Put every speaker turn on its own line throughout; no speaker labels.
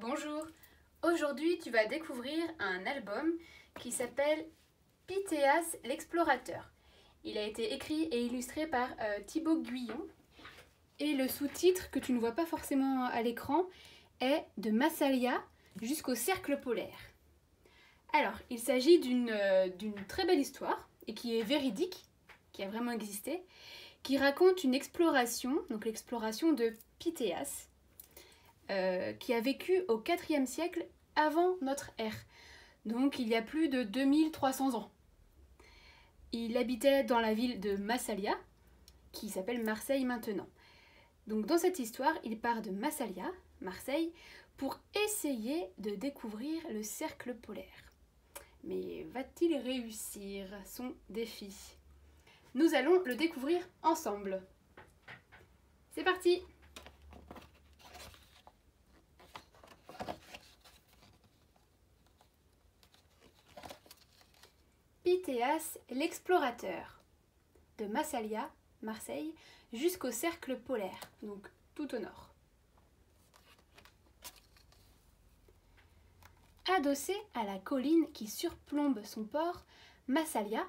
Bonjour, aujourd'hui tu vas découvrir un album qui s'appelle Pythéas l'explorateur. Il a été écrit et illustré par Thibaut Guyon et le sous-titre que tu ne vois pas forcément à l'écran est de Massalia jusqu'au cercle polaire. Alors, il s'agit d'une très belle histoire et qui est véridique, qui a vraiment existé, qui raconte une exploration, donc l'exploration de Pythéas, qui a vécu au IVe siècle avant notre ère, donc il y a plus de 2300 ans. Il habitait dans la ville de Massalia, qui s'appelle Marseille maintenant. Donc dans cette histoire, il part de Massalia, Marseille, pour essayer de découvrir le cercle polaire. Mais va-t-il réussir son défi? Nous allons le découvrir ensemble. C'est parti! Pythéas l'explorateur, de Massalia, Marseille, jusqu'au cercle polaire, donc tout au nord. Adossé à la colline qui surplombe son port, Massalia,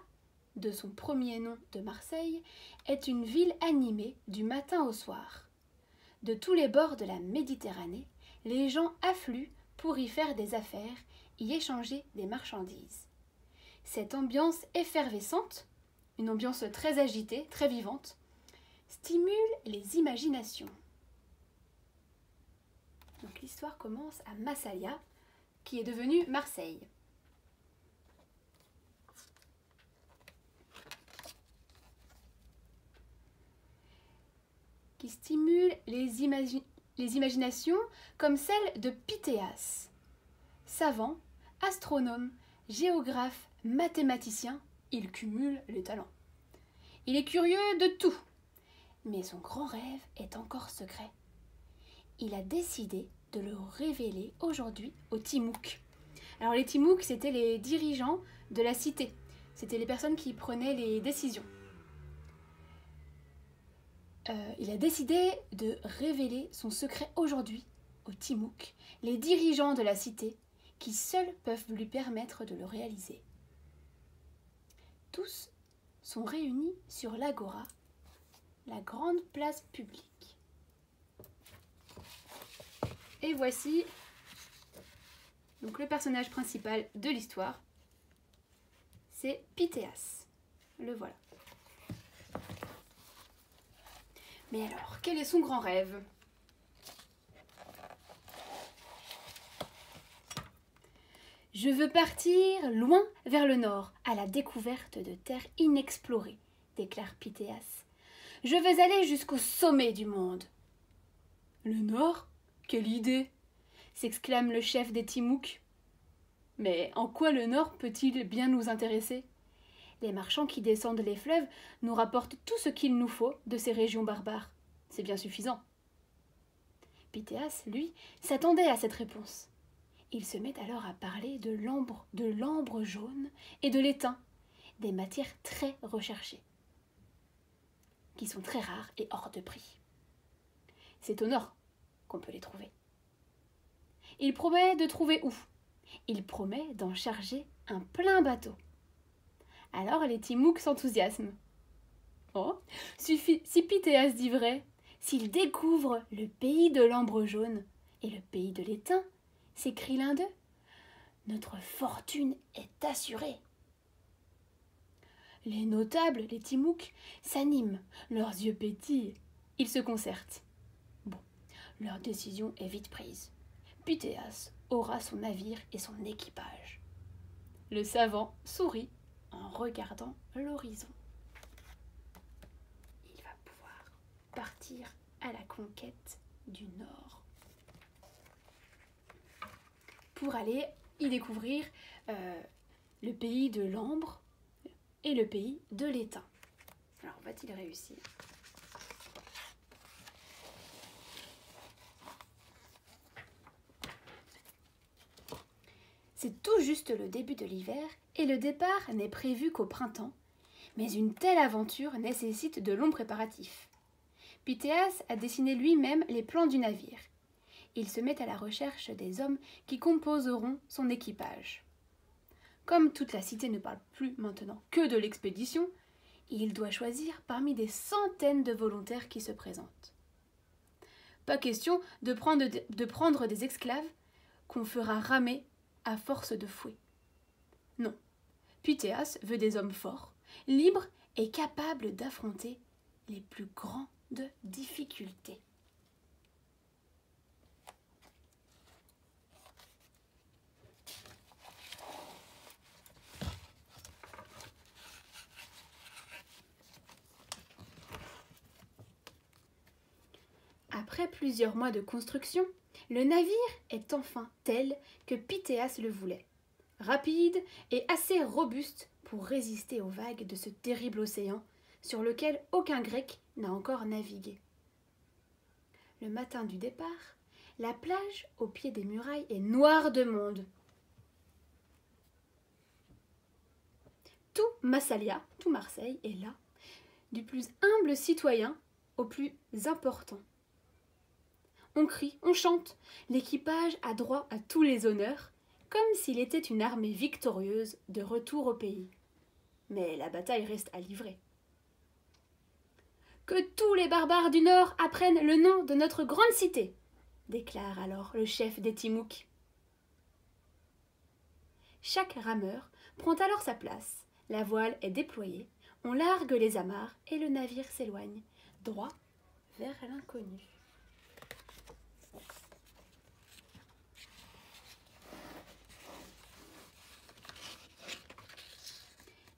de son premier nom de Marseille, est une ville animée du matin au soir. De tous les bords de la Méditerranée, les gens affluent pour y faire des affaires, y échanger des marchandises. Cette ambiance effervescente, une ambiance très agitée, très vivante, stimule les imaginations. Donc l'histoire commence à Massalia, qui est devenue Marseille. Qui stimule les imaginations comme celle de Pythéas. Savant, astronome, géographe, mathématicien, il cumule les talents. Il est curieux de tout, mais son grand rêve est encore secret. Il a décidé de le révéler aujourd'hui aux Timouks. Alors les Timouks, c'était les dirigeants de la cité. C'était les personnes qui prenaient les décisions. Il a décidé de révéler son secret aujourd'hui aux Timouks, les dirigeants de la cité, qui seuls peuvent lui permettre de le réaliser. Tous sont réunis sur l'Agora, la grande place publique. Et voici donc le personnage principal de l'histoire, c'est Pythéas. Le voilà. Mais alors, quel est son grand rêve ? Je veux partir loin vers le nord, à la découverte de terres inexplorées, déclare Pythéas. Je veux aller jusqu'au sommet du monde. Le nord ? Quelle idée ! S'exclame le chef des Timouks. Mais en quoi le nord peut-il bien nous intéresser ? Les marchands qui descendent les fleuves nous rapportent tout ce qu'il nous faut de ces régions barbares. C'est bien suffisant. Pythéas, lui, s'attendait à cette réponse. Il se met alors à parler de l'ambre jaune et de l'étain, des matières très recherchées, qui sont très rares et hors de prix. C'est au nord qu'on peut les trouver. Il promet de trouver où ? Il promet d'en charger un plein bateau. Alors les Timouks s'enthousiasment. Oh, si Pythéas dit vrai, s'il découvre le pays de l'ambre jaune et le pays de l'étain, s'écrie l'un d'eux, notre fortune est assurée. Les notables, les Timouks, s'animent, leurs yeux pétillent, ils se concertent. Bon, leur décision est vite prise. Pythéas aura son navire et son équipage. Le savant sourit en regardant l'horizon. Il va pouvoir partir à la conquête du Nord pour aller y découvrir le pays de l'ambre et le pays de l'étain. Alors va-t-il réussir ? C'est tout juste le début de l'hiver et le départ n'est prévu qu'au printemps, mais une telle aventure nécessite de longs préparatifs. Pythéas a dessiné lui-même les plans du navire. il se met à la recherche des hommes qui composeront son équipage. Comme toute la cité ne parle plus maintenant que de l'expédition, il doit choisir parmi des centaines de volontaires qui se présentent. Pas question de prendre des esclaves qu'on fera ramer à force de fouet. Non, Pythéas veut des hommes forts, libres et capables d'affronter les plus grandes difficultés. Après plusieurs mois de construction, le navire est enfin tel que Pythéas le voulait, rapide et assez robuste pour résister aux vagues de ce terrible océan sur lequel aucun Grec n'a encore navigué. Le matin du départ, la plage au pied des murailles est noire de monde. Tout Massalia, tout Marseille est là, du plus humble citoyen au plus important. On crie, on chante, l'équipage a droit à tous les honneurs, comme s'il était une armée victorieuse de retour au pays. Mais la bataille reste à livrer. « Que tous les barbares du Nord apprennent le nom de notre grande cité !» déclare alors le chef des Timouks. Chaque rameur prend alors sa place, la voile est déployée, on largue les amarres et le navire s'éloigne, droit vers l'inconnu.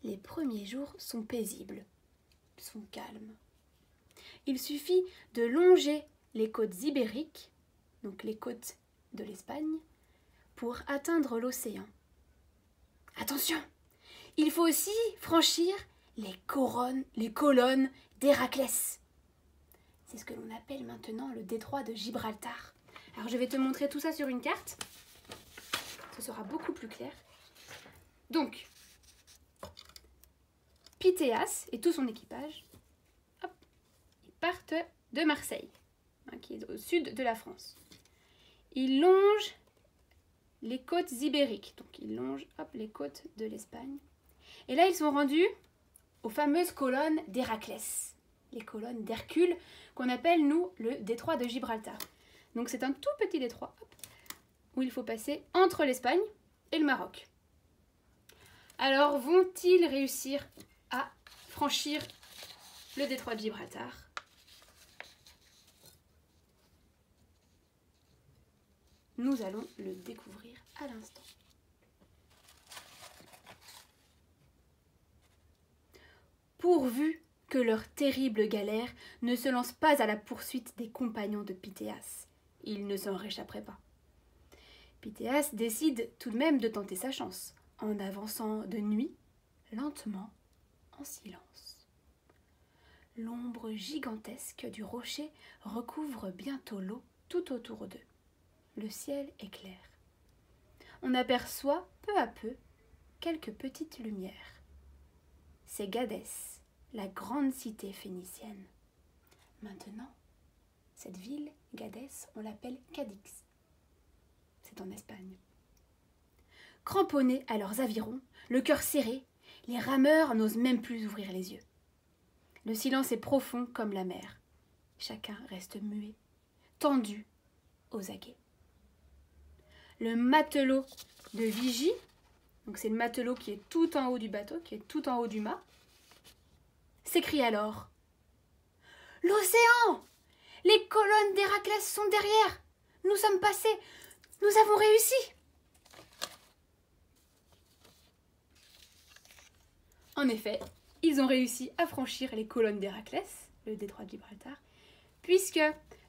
Les premiers jours sont paisibles, sont calmes. Il suffit de longer les côtes ibériques, donc les côtes de l'Espagne, pour atteindre l'océan. Attention, il faut aussi franchir les colonnes d'Héraclès. C'est ce que l'on appelle maintenant le détroit de Gibraltar. Alors je vais te montrer tout ça sur une carte. Ce sera beaucoup plus clair. Donc, Pythéas et tout son équipage, hop, ils partent de Marseille, qui est au sud de la France. Ils longent les côtes ibériques, donc ils longent les côtes de l'Espagne. Et là, ils sont rendus aux fameuses colonnes d'Héraclès, les colonnes d'Hercule, qu'on appelle, nous, le détroit de Gibraltar. Donc c'est un tout petit détroit où il faut passer entre l'Espagne et le Maroc. Alors, vont-ils réussir à franchir le détroit de Gibraltar? Nous allons le découvrir à l'instant. Pourvu que leur terrible galère ne se lance pas à la poursuite des compagnons de Pythéas. Ils ne s'en réchapperaient pas. Pythéas décide tout de même de tenter sa chance, en avançant de nuit, lentement, en silence. L'ombre gigantesque du rocher recouvre bientôt l'eau tout autour d'eux. Le ciel est clair. On aperçoit peu à peu quelques petites lumières. C'est Gadès, la grande cité phénicienne. Maintenant, cette ville, Gadès, on l'appelle Cadix. C'est en Espagne. Cramponnés à leurs avirons, le cœur serré, les rameurs n'osent même plus ouvrir les yeux. Le silence est profond comme la mer. Chacun reste muet, tendu aux aguets. Le matelot de vigie, donc c'est le matelot qui est tout en haut du bateau, qui est tout en haut du mât, s'écrie alors: « L'océan! Les colonnes d'Héraclès sont derrière! Nous sommes passés! Nous avons réussi !» En effet, ils ont réussi à franchir les colonnes d'Héraclès, le détroit de Gibraltar, puisque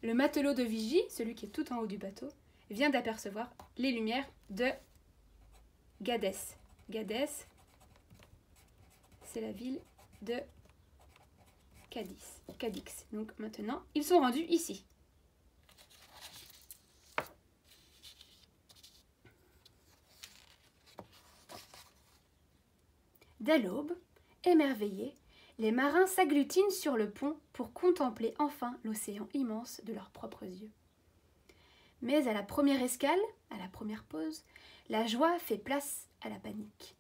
le matelot de vigie, celui qui est tout en haut du bateau, vient d'apercevoir les lumières de Gadès. Gadès, c'est la ville de Cadix. Donc maintenant, ils sont rendus ici. Dès l'aube, émerveillés, les marins s'agglutinent sur le pont pour contempler enfin l'océan immense de leurs propres yeux. Mais à la première escale, à la première pause, la joie fait place à la panique.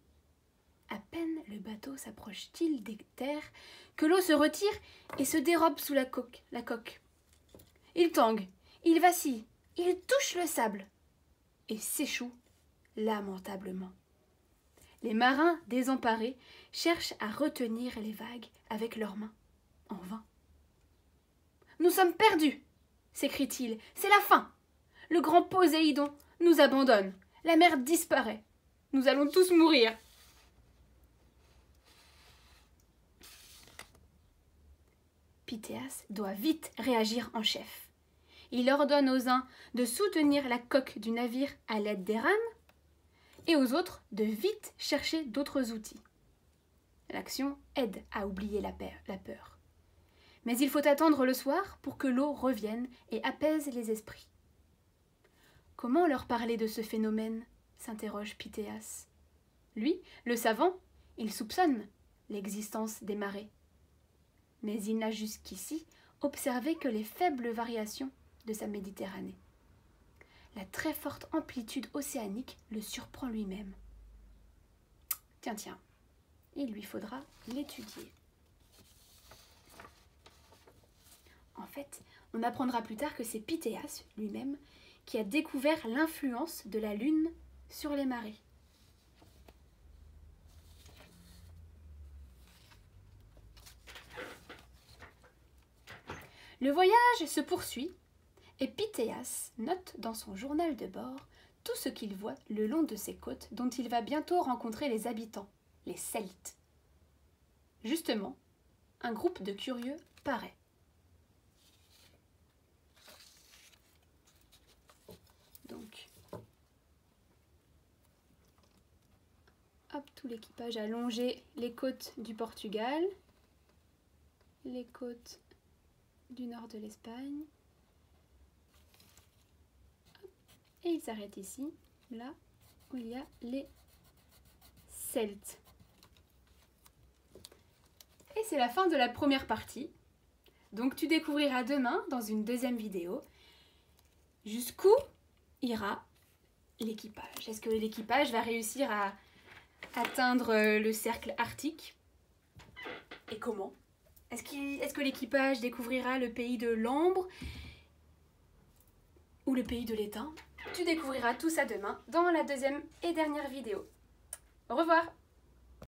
À peine le bateau s'approche-t-il des terres que l'eau se retire et se dérobe sous la coque. Il tangue, il vacille, il touche le sable et s'échoue lamentablement. Les marins désemparés cherchent à retenir les vagues avec leurs mains, en vain. « Nous sommes perdus !» s'écrie-t-il. « C'est la fin ! Le grand Poséidon nous abandonne. La mer disparaît. Nous allons tous mourir. » Pythéas doit vite réagir en chef. Il ordonne aux uns de soutenir la coque du navire à l'aide des rames et aux autres de vite chercher d'autres outils. L'action aide à oublier la peur. Mais il faut attendre le soir pour que l'eau revienne et apaise les esprits. Comment leur parler de ce phénomène ? S'interroge Pythéas. Lui, le savant, il soupçonne l'existence des marées. Mais il n'a jusqu'ici observé que les faibles variations de sa Méditerranée. La très forte amplitude océanique le surprend lui-même. Tiens, il lui faudra l'étudier. En fait, on apprendra plus tard que c'est Pythéas lui-même qui a découvert l'influence de la Lune sur les marées. Le voyage se poursuit et Pythéas note dans son journal de bord tout ce qu'il voit le long de ces côtes dont il va bientôt rencontrer les habitants, les Celtes. Justement, un groupe de curieux paraît. Donc, hop, tout l'équipage a longé les côtes du Portugal, les côtes du nord de l'Espagne. Et il s'arrête ici, là où il y a les Celtes. Et c'est la fin de la première partie. Donc tu découvriras demain, dans une deuxième vidéo, jusqu'où ira l'équipage. Est-ce que l'équipage va réussir à atteindre le cercle arctique? Et comment? Est-ce que l'équipage découvrira le pays de l'ambre ou le pays de l'étain? Tu découvriras tout ça demain dans la deuxième et dernière vidéo. Au revoir!